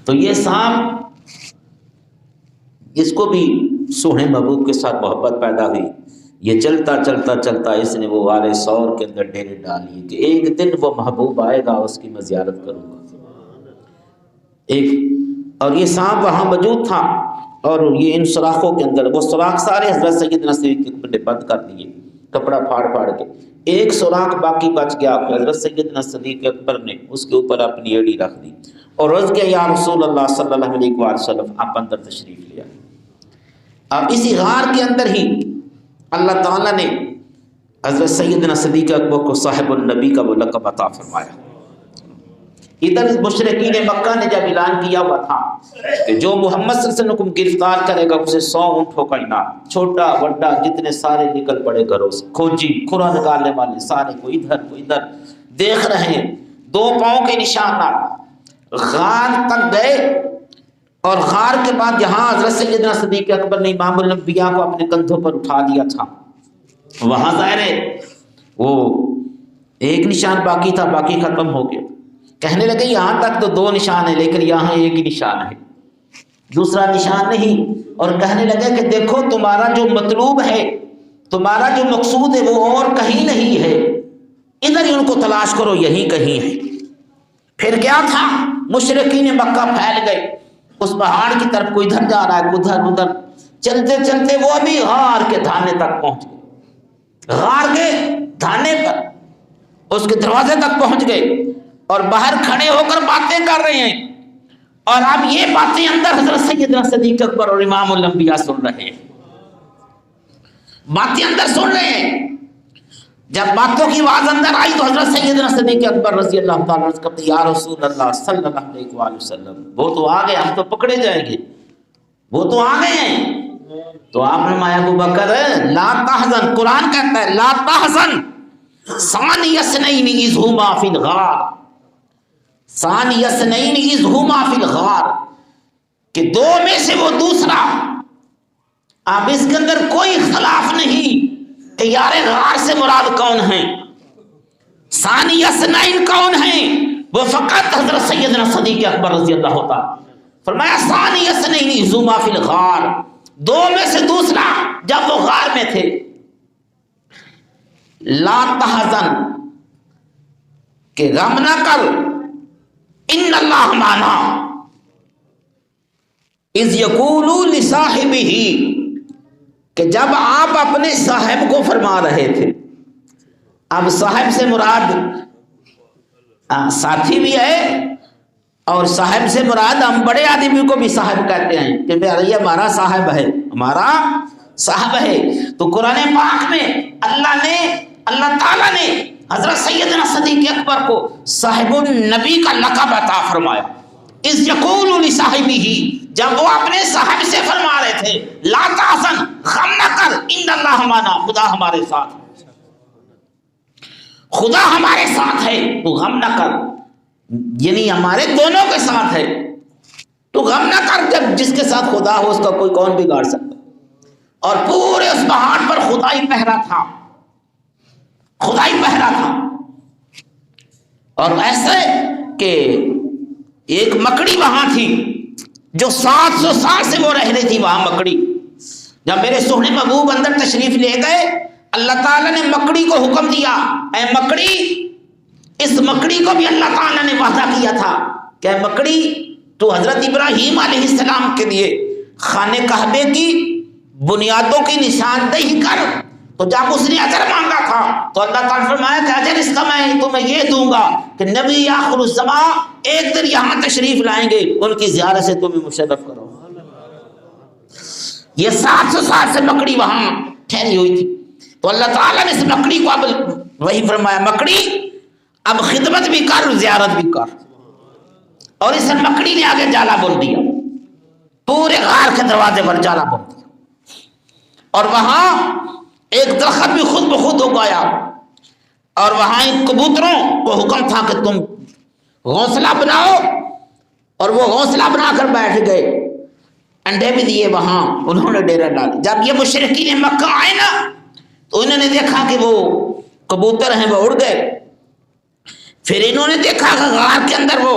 تو یہ سانپ، اس کو بھی سونے محبوب کے ساتھ محبت پیدا ہوئی. یہ چلتا چلتا چلتا اس نے وہ غار ثور کے اندر ڈیرے ڈال لیے کہ ایک دن وہ محبوب آئے گا، اس کی میں زیارت کروں گا. اور یہ سانپ وہاں موجود تھا، اور یہ ان سوراخوں کے اندر، وہ سوراخ سارے حضرت سیدنا صدیق اکبر نے بند کر دیے کپڑا پھاڑ پھاڑ کے. ایک سوراخ باقی بچ گیا، حضرت سیدنا صدیق اکبر نے اس کے اوپر اپنی ایڑی رکھ دی اور عرض کیا یا رسول اللہ صلی اللہ علیہ وآلہ وسلم، آپ اندر تشریف لے آئے. اب اسی غار کے اندر ہی اللہ تعالیٰ نے حضرت سیدنا صدیق اکبر کو صاحب النبی کا وہ لقب عطا فرمایا. ادھر مشرکین مکہ نے جب اعلان کیا ہوا تھا کہ جو محمد صلی اللہ علیہ وسلم کو گرفتار کرے گا اسے 100 اونٹوں کا انعام، چھوٹا بڑا جتنے سارے نکل پڑے گھروں سے، کھوجی کھرا نکالنے والے سارے کو ادھر دیکھ رہے ہیں، 2 پاؤں کے نشانات. غار تک گئے اور غار کے بعد جہاں حضرت سیدنا صدیق اکبر نے امام الانبیاء کو اپنے کندھوں پر اٹھا دیا تھا، وہاں ظاہر ہے وہ ایک نشان باقی تھا، باقی ختم ہو گیا. کہنے لگے یہاں تک تو 2 نشان ہیں لیکن یہاں ایک ہی نشان ہے، دوسرا نشان نہیں. اور کہنے لگے کہ دیکھو تمہارا جو مطلوب ہے، تمہارا جو مقصود ہے وہ اور کہیں نہیں ہے، ادھر ہی ان کو تلاش کرو، یہیں کہیں ہے. پھر کیا تھا، مشرکین مکہ پھیل گئے اس پہاڑ کی طرف، کوئی ادھر جا رہا ہے ادھر چلتے چلتے وہ ابھی غار کے دھانے تک پہنچ گئے. غار کے دھانے پر اس کے دروازے تک پہنچ گئے اور باہر کھڑے ہو کر باتیں کر رہے ہیں. اور اب یہ باتیں اندر حضرت سیدنا صدیق اکبر اور امام الانبیاء سن رہے ہیں، باتیں اندر سن رہے ہیں. جب باتوں کی آواز اندر آئی تو حضرت سیدنا صدیق اکبر رضی اللہ تعالیٰ عنہ کہتے یا رسول اللہ صلی اللہ علیہ وآلہ وسلم، وہ تو آ گئے، ہم تو پکڑے جائیں گے، وہ تو آ گئے ہیں. تو آپ نے فرمایا ابو بکر لا تحزن، قرآن کہتا ہے لا تحزن ثانی اثنین اذ ہما فی الغار، ثانی اثنین اذ ہما فی الغار، کہ 2 میں سے وہ دوسرا. اب اس کے اندر کوئی خلاف نہیں کہ یار غار سے مراد کون ہیں، ثانی اثنین کون ہیں، وہ فقط حضرت سیدنا صدیق اکبر رضی اللہ تعالیٰ. فرمایا ثانی اثنین اذ ہما فی الغار، 2 میں سے دوسرا جب وہ غار میں تھے. لا تحزن، کہ غم نہ کر، ان اللہ معنا، اذ یقول لصاحبہ، کہ جب آپ اپنے صاحب کو فرما رہے تھے. اب صاحب سے مراد ساتھی بھی ہے، اور صاحب سے مراد ہم بڑے آدمی کو بھی صاحب کہتے ہیں کہ یہ ہمارا صاحب ہے، ہمارا صاحب ہے. تو قرآن پاک میں اللہ تعالیٰ نے حضرت سیدنا صدیق اکبر کو صاحب النبی کا لقب عطا فرمایا. اذ یقول لصاحبہ، جب وہ اپنے صاحب سے فرما رہے تھے لا تحزن، غم نہ کر، ان اللہ معنا، خدا ہمارے ساتھ، خدا ہمارے ساتھ ہے، تو غم نہ کر، یعنی ہمارے دونوں کے ساتھ ہے، تو غم نہ کر. جب جس کے ساتھ خدا ہو اس کا کوئی کون بگاڑ سکتا. اور پورے اس پہاڑ پر خدائی پہرا تھا، خدائی پہرا تھا. اور ایسے کہ ایک مکڑی وہاں تھی جو 700 سال سے وہ رہ رہی تھی وہاں مکڑی. جب میرے سونے محبوب اندر تشریف لے گئے، اللہ تعالیٰ نے مکڑی کو حکم دیا، اے مکڑی، اس مکڑی کو بھی اللہ تعالیٰ نے وعدہ کیا تھا کہ اے مکڑی تو حضرت ابراہیم علیہ السلام کے لیے خانہ کعبے کی بنیادوں کی نشاندہی کر. تو جب اس نے اجر مانگا تھا تو اللہ تعالیٰ نے فرمایا کہ اجر اس کا میں تمہیں یہ دوں گا کہ نبی آخر الزمان ایک دن یہاں تشریف لائیں گے، ان کی زیارت سے تمہیں مشرف کرو. یہ 700 سال سے مکڑی وہاں ٹھہری ہوئی تھی. تو اللہ تعالیٰ نے اس مکڑی کو اب وہی فرمایا مکڑی اب خدمت بھی کر، زیارت بھی کر. اور اس مکڑی نے آگے جالا بن دیا، پورے غار کے دروازے پر جالا بن دیا. اور وہاں ایک درخت بھی خود بخود ہو گیا، اور وہاں ان کبوتروں کو حکم تھا کہ تم گھونسلہ بناؤ، اور وہ گھونسلہ بنا کر بیٹھ گئے. انڈے بھی دیے وہاں، انہوں نے ڈیرا ڈالے. جب یہ مشرکین مکہ آئے نا تو انہوں نے دیکھا کہ وہ کبوتر ہیں وہ اڑ گئے. پھر انہوں نے دیکھا کہ غار کے اندر وہ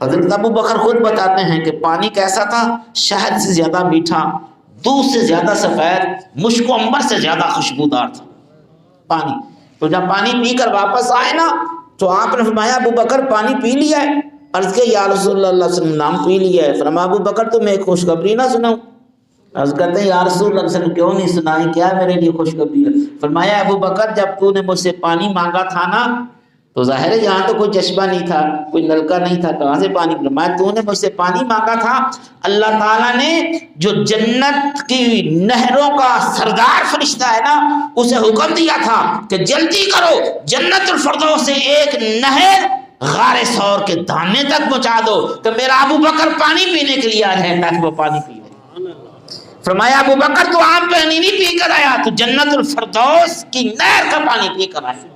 حضرت ابو بکر خود بتاتے ہیں کہ پانی کیسا تھا؟ شہد سے زیادہ میٹھا، دودھ سے زیادہ سفید، مشک و عنبر سے زیادہ خوشبودار تھا پانی۔ تو جب پانی پی کر واپس آئے نا تو آپ نے فرمایا ابو بکر پانی پی لیا ہے؟ عرض کہ یا رسول اللہ صلی اللہ علیہ وسلم نام پی لیا ہے۔ فرمایا ابو بکر تمہیں ایک خوشخبری نہ سناؤں؟ عرض کرتے ہیں یا رسول اللہ صلی اللہ علیہ وسلم کیوں نہیں سنائیں، کیا میرے لیے خوشخبری ہے؟ فرمایا ابو بکر جب تو نے مجھ سے پانی مانگا تھا نا تو ظاہر ہے یہاں تو کوئی چشمہ نہیں تھا، کوئی نلکا نہیں تھا، کہاں سے پانی؟ فرمایا تو نے مجھ سے پانی مانگا تھا، اللہ تعالیٰ نے جو جنت کی نہروں کا سردار فرشتہ ہے نا اسے حکم دیا تھا کہ جلدی کرو جنت الفردوس سے ایک نہر غار ثور کے دانے تک پہنچا دو کہ میرا ابو بکر پانی پینے کے لیے آ رہے ہیں تاکہ وہ پانی پی لے۔ فرمایا ابو بکر تو عام پانی نہیں پی کر آیا، تو جنت الفردوس کی نہر کا پانی پی کر آیا۔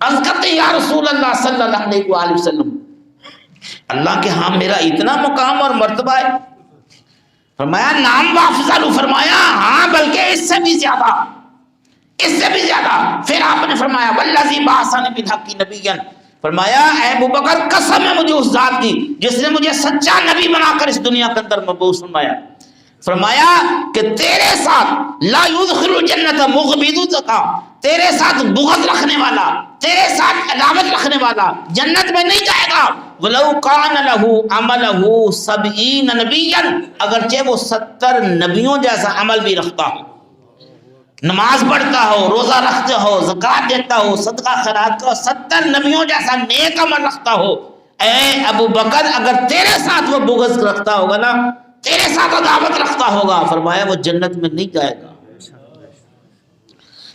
عرض کرتے یا رسول اللہ صلی اللہ علیہ وآلہ وسلم اللہ کے ہاں میرا اتنا مقام اور مرتبہ ہے؟ فرمایا نام وافضل، فرمایا ہاں بلکہ اس سے بھی زیادہ، اس سے بھی زیادہ۔ پھر آپ نے فرمایا والذی بعثنی بالحق نبیا، فرمایا اے ابو بکر قسم ہے مجھے اس ذات کی جس نے مجھے سچا نبی بنا کر اس دنیا کے اندر مبعوث فرمایا، فرمایا کہ تیرے ساتھ لا يدخل الجنت مغبض، تیرے ساتھ بغض رکھنے والا، تیرے ساتھ عداوت رکھنے والا جنت میں نہیں جائے گا۔ وَلَوْ كَانَ لَهُ عَمَلَهُ 70 نَبِيًّا، اگرچہ وہ 70 نبیوں جیسا عمل بھی رکھتا ہو، نماز پڑھتا ہو، روزہ رکھتا ہو، زکوٰۃ دیتا ہو، صدقہ خیرات کا 70 نبیوں جیسا نیک عمل رکھتا ہو، اے ابو بکر اگر تیرے ساتھ وہ بغض رکھتا ہوگا نا، تیرے ساتھ عداوت رکھتا ہوگا، فرمایا وہ جنت میں نہیں جائے گا۔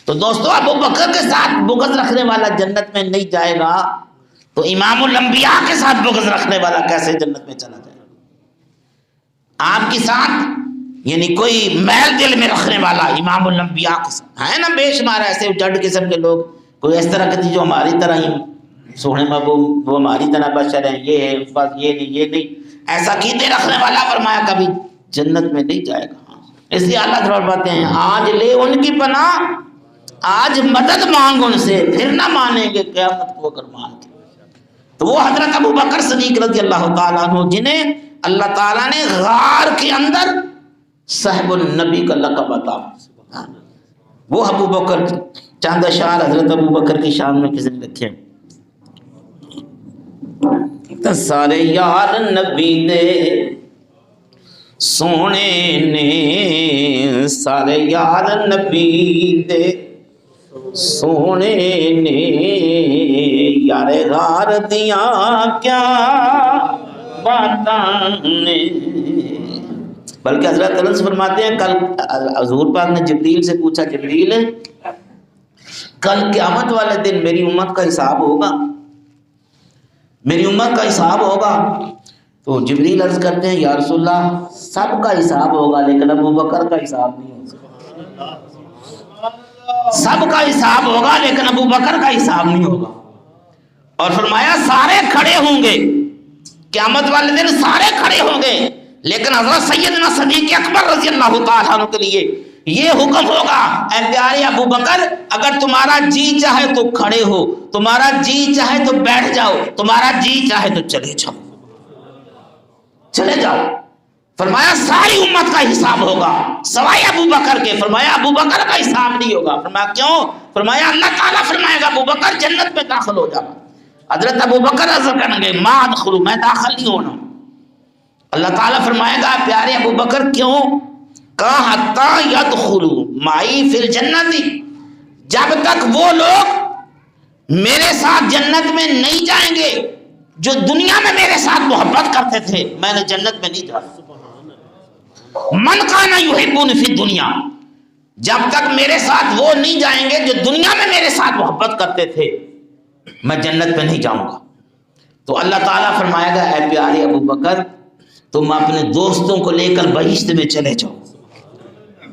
تو دوستو ابو بکر کے ساتھ بغض رکھنے والا جنت میں نہیں جائے گا تو امام الانبیاء کے ساتھ بغض رکھنے والا کیسے جنت میں چلا جائے گا؟ آپ کے ساتھ یعنی کوئی میل دل میں رکھنے والا امام الانبیاء کے ساتھ ہے نا بے شمار ایسے جڈ قسم کے لوگ، کوئی اس طرح کی جو ہماری طرح ہی سونے محبوب، وہ ہماری طرح بشر ہیں، یہ ہے بس یہ نہیں یہ نہیں، ایسا عقیدے رکھنے والا فرمایا کبھی جنت میں نہیں جائے گا۔ اس لیے اللہ فرماتے ہیں آج لے ان کی پناہ، آج مدد مانگ ان سے، پھر نہ مانیں گے قیامت کو اگر مان کے۔ تو وہ حضرت ابو بکر صدیق رضی اللہ تعالیٰ عنہ جنہیں اللہ تعالیٰ نے غار کے اندر صاحب النبی کا لقب عطا، وہ ابو بکر چاند اشعار حضرت ابو بکر کی شان میں کسی نے لکھے۔ سارے یار نبی دے سونے نے، سارے یار نبی دے سونے نے، یار غار دیاں کیا باتاں نے۔ بلکہ حضرت انس فرماتے ہیں کل حضور پاک نے جبریل سے پوچھا جبریل کل قیامت والے دن میری امت کا حساب ہوگا، میری امت کا حساب ہوگا؟ تو جبریل عرض کرتے ہیں یا رسول اللہ سب کا حساب ہوگا لیکن ابو بکر کا حساب نہیں ہوگا، سب کا حساب ہوگا لیکن ابو بکر کا حساب نہیں ہوگا۔ اور فرمایا سارے کھڑے ہوں گے قیامت والے دن، سارے کھڑے ہوں گے لیکن حضرت سیدنا صدیق اکبر رضی اللہ تعالیٰ عنہ کے لیے یہ حکم ہوگا اے پیارے ابو بکر اگر تمہارا جی چاہے تو کھڑے ہو، تمہارا جی چاہے تو بیٹھ جاؤ، تمہارا جی چاہے تو چلے جاؤ، چلے جاؤ۔ فرمایا ساری امت کا حساب ہوگا سوائے ابو بکر کے، فرمایا ابو بکر کا حساب نہیں ہوگا۔ فرمایا کیوں؟ فرمایا اللہ تعالیٰ فرمائے گا ابو بکر جنت میں داخل ہو جاؤ۔ حضرت ابو بکر عرض کریں گے ما ادخلوا، میں داخل نہیں ہونا۔ اللہ تعالیٰ فرمائے گا پیارے ابو بکر کیوں؟ کہا حتی یدخلوا معی فی الجنت، جب تک وہ لوگ میرے ساتھ جنت میں نہیں جائیں گے جو دنیا میں میرے ساتھ محبت کرتے تھے، میں نے جنت میں نہیں جانا۔ من کان یحبون فی الدنیا، جب تک میرے ساتھ وہ نہیں جائیں گے جو دنیا میں میرے ساتھ محبت کرتے تھے میں جنت میں نہیں جاؤں گا۔ تو اللہ تعالیٰ فرمائے گا اے پیارے ابو بکر تم اپنے دوستوں کو لے کر بہشت میں چلے جاؤ،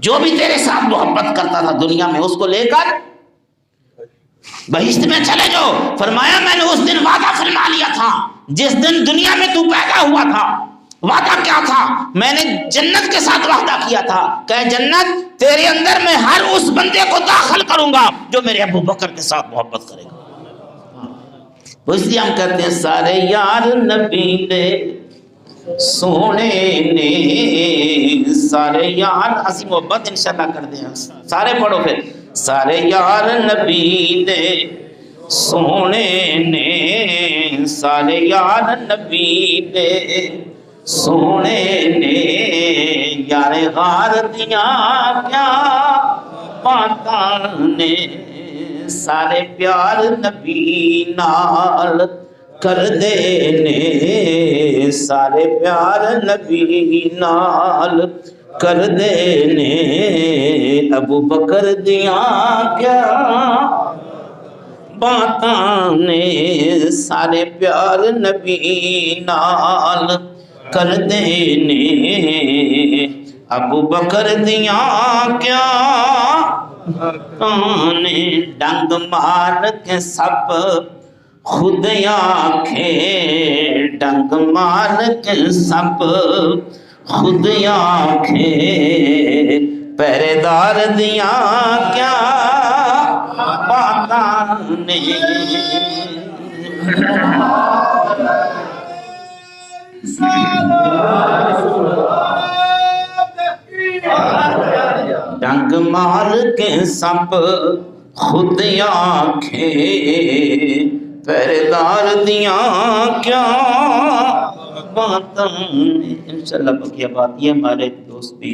جو بھی تیرے ساتھ محبت کرتا تھا دنیا میں اس کو لے کر بہشت میں چلے جاؤ۔ فرمایا میں نے اس دن وعدہ فرما لیا تھا جس دن دنیا میں تو پیدا ہوا تھا، وعدہ کیا تھا؟ میں نے جنت کے ساتھ وعدہ کیا تھا کہ جنت تیرے اندر میں ہر اس بندے کو داخل کروں گا جو میرے ابو بکر کے ساتھ محبت کرے گا۔ وہ اس لیے ہم کہتے ہیں سارے یار نبی دے سونے نے، سارے یار اسی محبت انشاءاللہ کر دیں، سارے پڑھو پھر، سارے یار نبی دے سونے نے، سارے یار نبی دے سونے نے، یار غار دیاں کیا باتاں نے، سارے پیار نبی نال کر دے نے، سارے پیار نبی نال کر دے نے، ابو بکر دیاں کیا باتاں نے، سارے پیار نبی نال کر دے نے، ابو بکر دیاں کیا باتاں نے، ڈنگ مار کے سب خود آنکھیں، ڈنگ مار کے سب خود آنکھیں، پہرے دار دیاں کیا باتاں نے، ڈنگ مار کے سب خود آنکھیں، پہریدار دیاں کیا باتاں نے۔ انشاءاللہ بقیہ بات یہ ہمارے دوست بھی